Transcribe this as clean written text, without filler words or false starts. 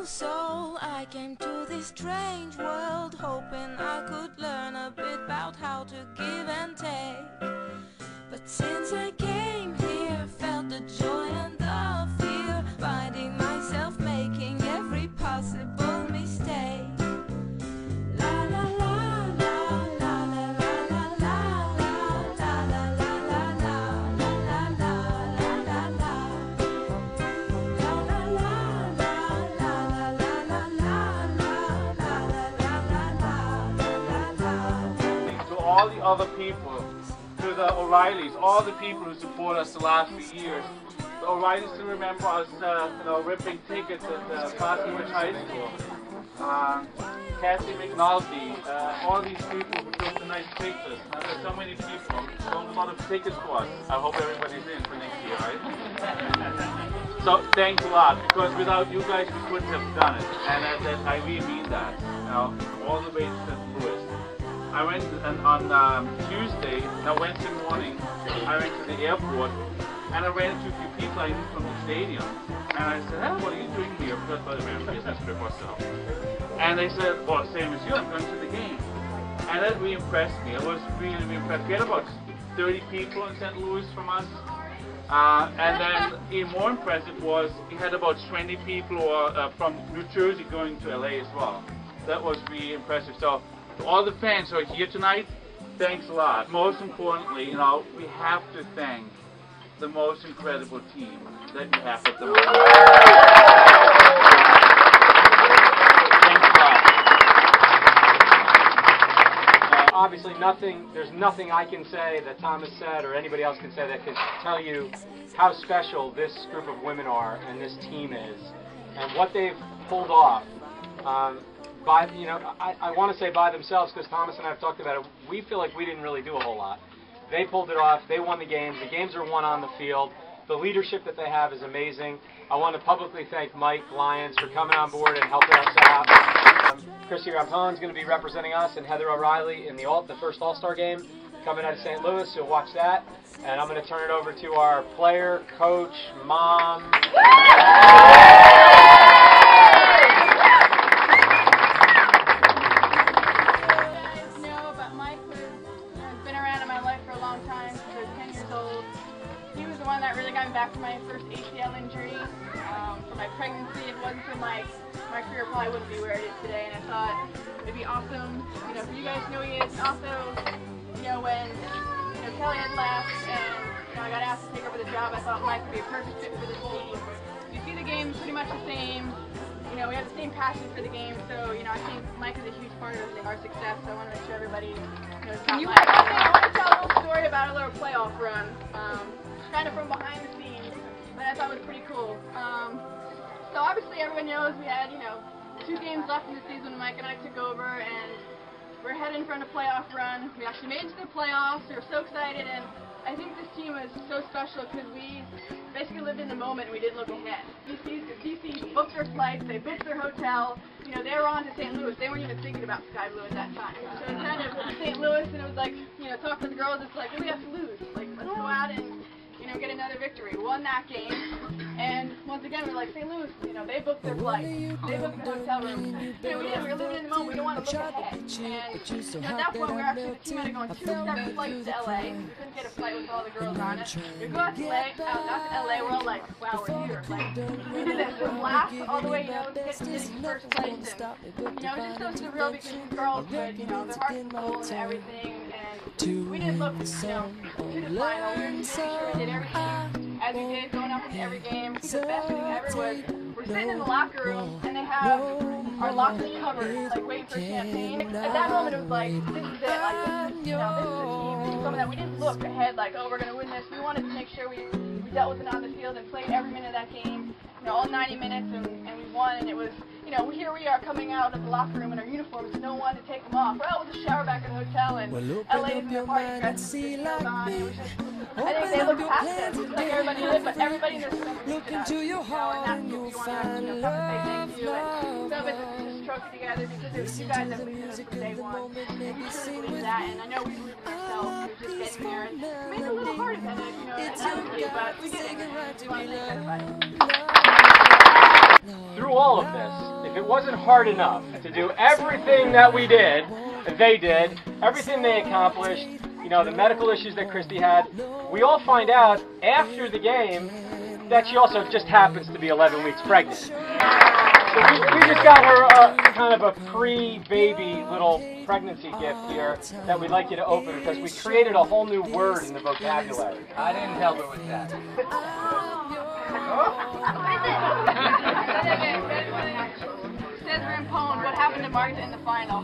soul. I came to this strange world hoping I could learn a bit about how to give and take. But since I came here, felt the joy and the fear, finding myself making every possible mistake. La la la la la la la la la la la la la la la la. To all the other people, to the O'Reillys, all the people who support us the last few years. The O'Reillys still remember us, ripping tickets at Fascinator High School. Cassie McNulty, all these people who took the nice pictures. Now, there's so many people who sold a lot of tickets for us. I hope everybody's in for next year, right? So thanks a lot, because without you guys we couldn't have done it. And I really mean that. All the way to St. Louis. I went on Tuesday, Wednesday morning, I went to the airport and I ran into a few people I knew from the stadium. And I said, hey, what are you doing here? Because I ran a business trip or so. And they said, well, same as you, I'm going to the game. And that really impressed me. I was really impressed. We had about 30 people in St. Louis from us. And then even more impressive was we had about 20 people who are, from New Jersey going to LA as well. That was really impressive. So to all the fans who are here tonight, thanks a lot. Most importantly, we have to thank the most incredible team that we have at the moment. Thanks a lot. Obviously there's nothing I can say that Thomas said or anybody else can say that can tell you how special this group of women are and this team is and what they've pulled off. I want to say by themselves, because Thomas and I have talked about it, we feel like we didn't really do a whole lot. They pulled it off. They won the games. The games are won on the field. The leadership that they have is amazing. I want to publicly thank Mike Lyons for coming on board and helping us out. Chrissy Ramponed is going to be representing us, and Heather O'Reilly in the first All-Star game coming out of St. Louis. You'll watch that. And I'm going to turn it over to our player, coach, mom. That really got me back from my first ACL injury. For my pregnancy, if it wasn't for Mike, my career probably wouldn't be where it is today. And I thought it'd be awesome, for you guys to know he is. And also, when Kelly had left and I got asked to take over the job, I thought Mike would be a perfect fit for this team. You see the game's pretty much the same. We have the same passion for the game. So I think Mike is a huge part of our success. So I want to make sure everybody knows about Mike. I want to tell a little story about a little playoff run. Kind of from behind the scenes, but I thought it was pretty cool. So obviously everyone knows we had, 2 games left in the season when Mike and I took over, and we're heading for a playoff run. We actually made it to the playoffs. We were so excited, and I think this team was so special because we basically lived in the moment and we didn't look ahead. DC booked their flights, they booked their hotel, they were on to St. Louis. They weren't even thinking about Sky Blue at that time. So it was kind of St. Louis, and it was like, talk to the girls, it's like, what do we have to lose? Like, let's go out and get another victory. We won that game, and once again we're like, St. Louis, they booked their flights, they booked the hotel room. We were living in the moment. We don't want to look ahead. And at that point, the team had to go on 2 separate flights to LA. We couldn't get a flight with all the girls on it. We go out to LA. We're all like, wow, we're here. Like, we did this. We laughed all the way, to get to first place. And it was just so surreal because these girls put, their hearts and soul into everything. And we didn't look, to the final. We were making sure we did everything as we did, going up into every game. The best thing ever was we're sitting in the locker room and they have our lockers covered, like waiting for champagne. At that moment, it was like, this is it. Like, this is the team. This is something that we didn't look ahead, like, oh, we're going to win this. We wanted to make sure we dealt with it on the field and played every minute of that game, all 90 minutes, and we won. And it was, here we are coming out of the locker room in our uniforms, no one to take them off. We're out with a shower back in the hotel, and LA is in the party dress with the on. It was just, I think they looked past us, just like everybody did, but everybody in this room looked at us, and that's what we wanted to come and say thank you, and some of us put this trophy together because it was you guys that believed in us from day one, and we truly believe that, and I know we believed in ourselves. We were just getting there, and it made it a little harder than it, inevitably, but we did it. We want to thank everybody. through all of this, if it wasn't hard enough to do everything that we did, they did, everything they accomplished, you know, the medical issues that Christy had, we all find out after the game that she also just happens to be 11 weeks pregnant. So we just got her kind of a pre-baby little pregnancy gift here that we'd like you to open because we created a whole new word in the vocabulary. I didn't help her with that. It says ramponed. What happened to Marta in the final?